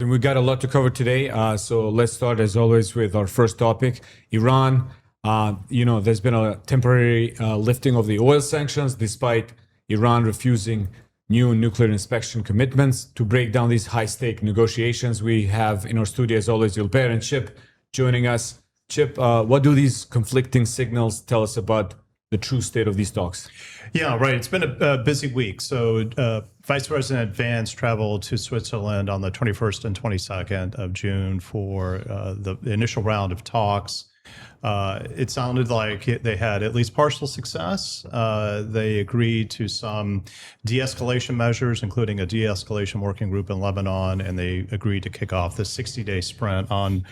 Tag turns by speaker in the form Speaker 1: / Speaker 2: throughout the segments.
Speaker 1: morning. We got a lot to cover today. So let's start, as always, with our first topic, Iran. There's been a temporary lifting of the oil sanctions despite Iran refusing new nuclear inspection commitments. To break down these high-stake negotiations, we have in our studio, as always, Gilbert and Chip joining us. Chip, what do these conflicting signals tell us about the true state of these talks?
Speaker 2: Yeah, right. It's been a busy week. So Vice President Vance traveled to Switzerland on the 21st and 22nd of June for the initial round of talks. It sounded like they had at least partial success. They agreed to some de-escalation measures, including a de-escalation working group in Lebanon, and they agreed to kick off the 60-day sprint on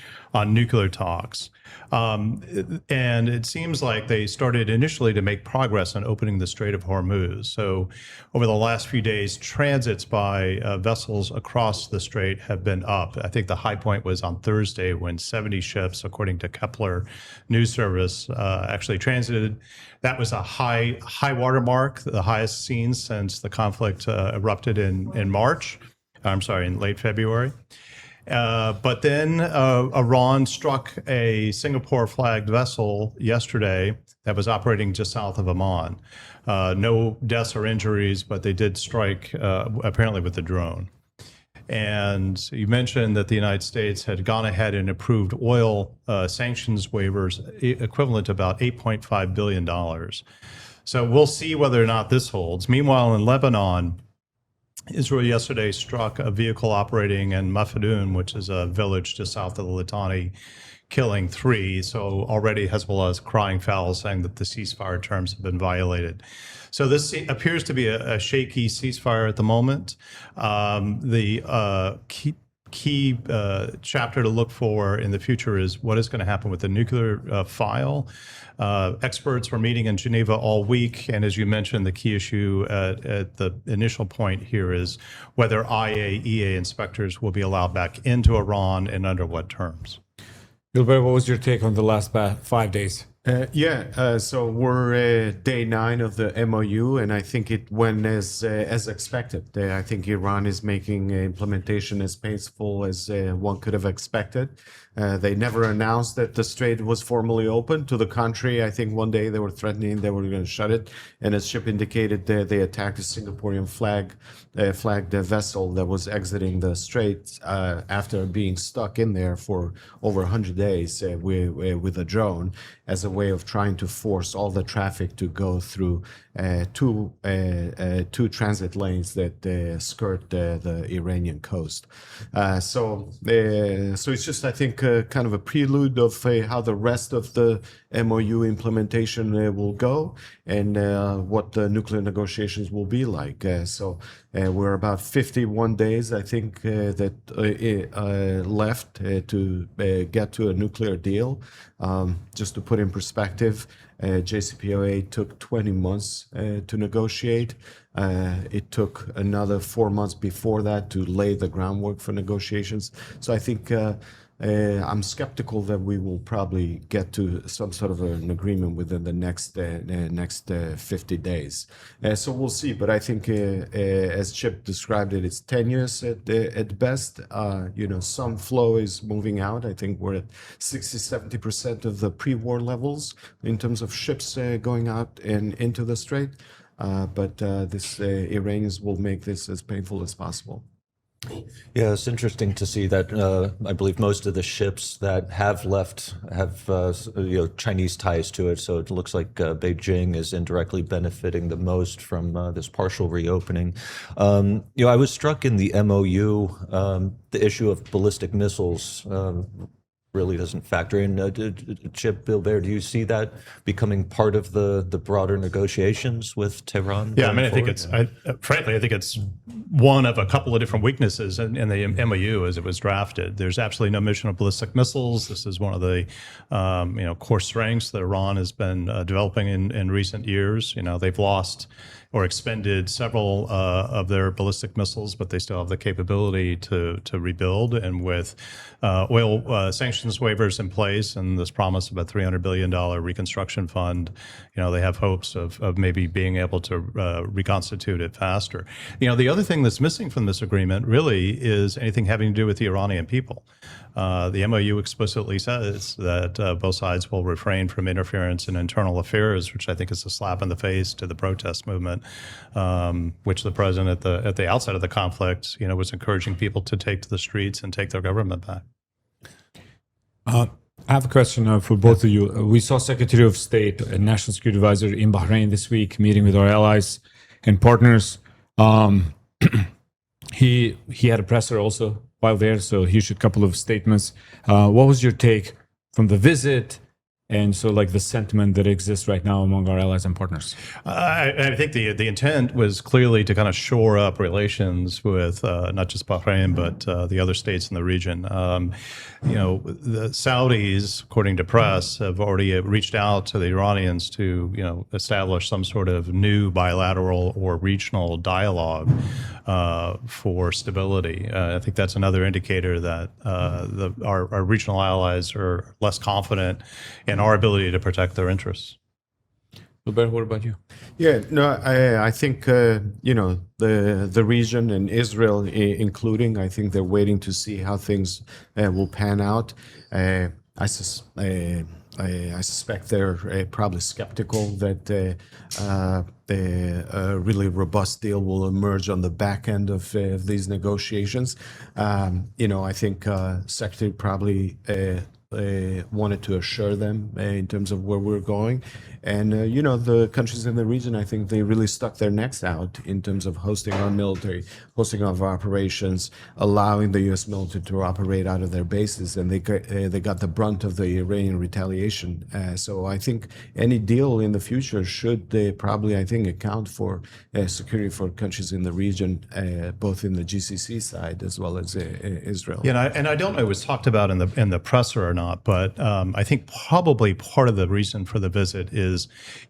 Speaker 2: nuclear talks. And it seems like they started initially to make progress on opening the Strait of Hormuz. So over the last few days, transits by vessels across the strait have been up. I think the high point was on Thursday when 70 ships, according to Kepler News Service, actually transited. That was a high water mark, the highest seen since the conflict erupted in late February. But then Iran struck a Singapore-flagged vessel yesterday that was operating just south of Amman. No deaths or injuries, but they did strike apparently with a drone. And you mentioned that the United States had gone ahead and approved oil sanctions waivers equivalent to about $8.5 billion. So we'll see whether or not this holds. Meanwhile, in Lebanon, Israel yesterday struck a vehicle operating in Mafadun, which is a village just south of the Litani, killing 3. So already Hezbollah is crying foul, saying that the ceasefire terms have been violated. So this appears to be a shaky ceasefire at the moment. The key chapter to look for in the future is what is going to happen with the nuclear file. Experts were meeting in Geneva all week, and as you mentioned, the key issue at the initial point here is whether IAEA inspectors will be allowed back into Iran and under what terms.
Speaker 1: Gilbert, what was your take on the last 5 days?
Speaker 3: So we're day 9 of the MOU, and I think it went as expected. I think Iran is making implementation as painful as one could have expected. They never announced that the strait was formally open. To the contrary, I think one day they were threatening they were going to shut it. And as Chip indicated, they attacked a Singaporean flagged vessel that was exiting the strait after being stuck in there for over 100 days with a drone as a way of trying to force all the traffic to go through two transit lanes that skirt the Iranian coast. So it's just, I think, kind of a prelude of how the rest of the MOU implementation will go and what the nuclear negotiations will be like. So we're about 51 days, I think, that left to get to a nuclear deal. Just to put in perspective, JCPOA took 20 months to negotiate. It took another 4 months before that to lay the groundwork for negotiations. So I think I'm skeptical that we will probably get to some sort of an agreement within the next 50 days. So we'll see. But I think, as Chip described it, it's tenuous at best. Some flow is moving out. I think we're at 60-70% of the pre-war levels in terms of ships going out and into the strait. But this Iranians will make this as painful as possible.
Speaker 4: Yeah, it's interesting to see that I believe most of the ships that have left have Chinese ties to it. So it looks like Beijing is indirectly benefiting the most from this partial reopening. I was struck in the MOU, the issue of ballistic missiles really doesn't factor in. Chip, Gilbert, do you see that becoming part of the broader negotiations with Tehran?
Speaker 2: Yeah, I mean, frankly, I think it's one of a couple of different weaknesses in the MOU as it was drafted. There's absolutely no mention of ballistic missiles. This is one of the core strengths that Iran has been developing in recent years. They've lost or expended several of their ballistic missiles, but they still have the capability to rebuild. And with oil sanctions sanctions waivers in place and this promise of a $300 billion reconstruction fund, they have hopes of maybe being able to reconstitute it faster. The other thing that's missing from this agreement really is anything having to do with the Iranian people. The MOU explicitly says that both sides will refrain from interference in internal affairs, which I think is a slap in the face to the protest movement, which the president at the outset of the conflict, was encouraging people to take to the streets and take their government back.
Speaker 1: I have a question for both of you. We saw Secretary of State and National Security Advisor in Bahrain this week, meeting with our allies and partners. He had a presser also while there, so he issued a couple of statements. What was your take from the visit, and so like the sentiment that exists right now among our allies and partners?
Speaker 2: I think the intent was clearly to kind of shore up relations with not just Bahrain, but the other states in the region. The Saudis, according to press, have already reached out to the Iranians to, establish some sort of new bilateral or regional dialogue for stability. I think that's another indicator that our regional allies are less confident in our ability to protect their interests.
Speaker 1: Robert, what about you?
Speaker 3: Yeah, no, I think the region and Israel, including, I think they're waiting to see how things will pan out. I suspect they're probably skeptical that a really robust deal will emerge on the back end of these negotiations. I think Secretary probably wanted to assure them in terms of where we're going. And, the countries in the region, I think they really stuck their necks out in terms of hosting our military, hosting our operations, allowing the U.S. military to operate out of their bases. And they got the brunt of the Iranian retaliation. So I think any deal in the future should probably, I think, account for security for countries in the region, both in the GCC side as well as Israel.
Speaker 2: Yeah, and I don't know if it was talked about in the presser or not, but I think probably part of the reason for the visit is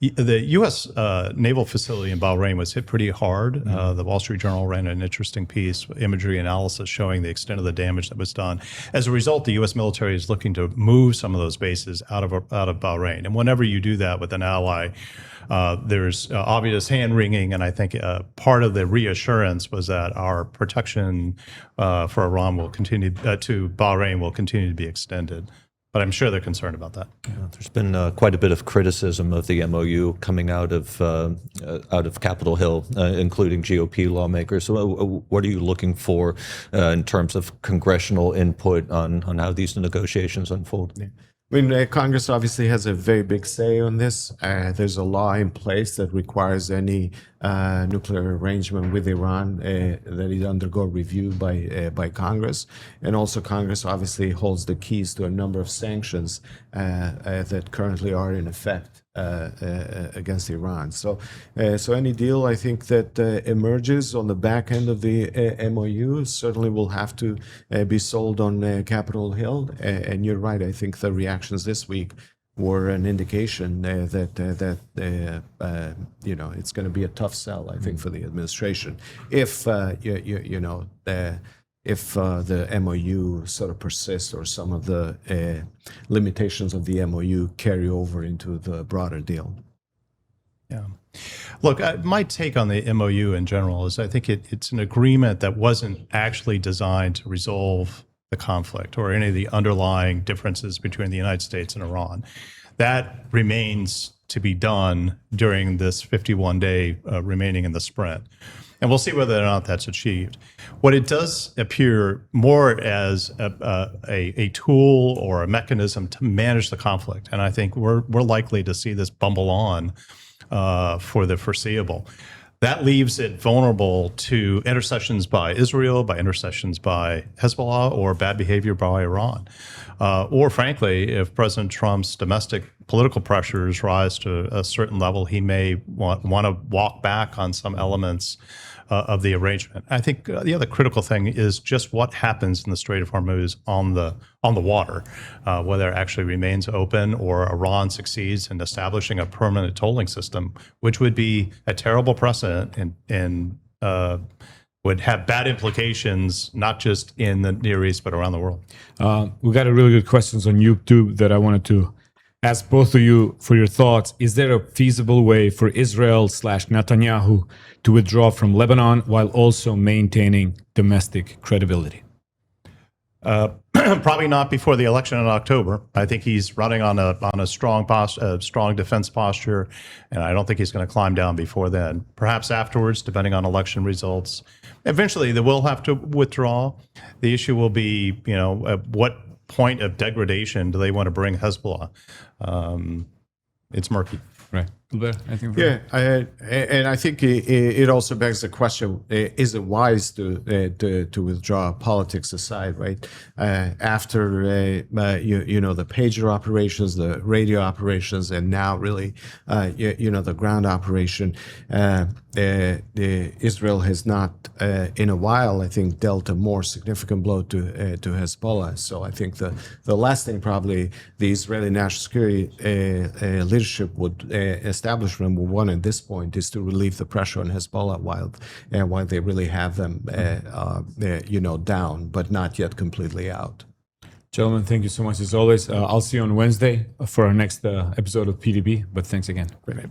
Speaker 2: the U.S. naval facility in Bahrain was hit pretty hard. The Wall Street Journal ran an interesting piece, imagery analysis showing the extent of the damage that was done. As a result, the U.S. military is looking to move some of those bases out of Bahrain. And whenever you do that with an ally, there's obvious hand-wringing, and I think part of the reassurance was that our protection for Iran will continue to Bahrain will continue to be extended. But I'm sure they're concerned about that.
Speaker 4: Yeah, there's been quite a bit of criticism of the MOU coming out of Capitol Hill, including GOP lawmakers. So what are you looking for in terms of congressional input on how these negotiations unfold?
Speaker 3: Yeah. I mean, Congress obviously has a very big say on this. There's a law in place that requires any nuclear arrangement with Iran that it undergo review by Congress. And also Congress obviously holds the keys to a number of sanctions that currently are in effect against Iran. So any deal, I think, that emerges on the back end of the MOU certainly will have to be sold on Capitol Hill. And you're right, I think the reactions this week were an indication that it's going to be a tough sell, I think, for the administration if if the MOU sort of persists or some of the limitations of the MOU carry over into the broader deal.
Speaker 2: Yeah. Look, my take on the MOU in general is I think it's an agreement that wasn't actually designed to resolve the conflict or any of the underlying differences between the United States and Iran. That remains to be done during this 51-day remaining in the sprint. And we'll see whether or not that's achieved. What it does appear more as a tool or a mechanism to manage the conflict. And I think we're likely to see this bumble on for the foreseeable. That leaves it vulnerable to intercessions by Israel, by intercessions by Hezbollah, or bad behavior by Iran. Or frankly, if President Trump's domestic political pressures rise to a certain level, he may want to walk back on some elements of the arrangement. I think the other critical thing is just what happens in the Strait of Hormuz on the water, whether it actually remains open or Iran succeeds in establishing a permanent tolling system, which would be a terrible precedent and would have bad implications, not just in the Near East, but around the world.
Speaker 1: We got a really good questions on YouTube that I wanted to ask both of you for your thoughts. Is there a feasible way for Israel/Netanyahu to withdraw from Lebanon while also maintaining domestic credibility?
Speaker 2: Probably not before the election in October. I think he's running on a strong defense posture, and I don't think he's going to climb down before then. Perhaps afterwards, depending on election results. Eventually, they will have to withdraw. The issue will be, at what point of degradation do they want to bring Hezbollah? It's murky.
Speaker 1: Right.
Speaker 3: Yeah, and I think it also begs the question: is it wise to withdraw, politics aside, right? After the pager operations, the radio operations, and now really the ground operation, Israel has not in a while, I think, dealt a more significant blow to Hezbollah. So I think the last thing probably the Israeli national security leadership would establishment would want at this point is to relieve the pressure on Hezbollah while they really have them down, but not yet completely out.
Speaker 1: Gentlemen, thank you so much as always. I'll see you on Wednesday for our next episode of PDB, but thanks again.
Speaker 3: Great.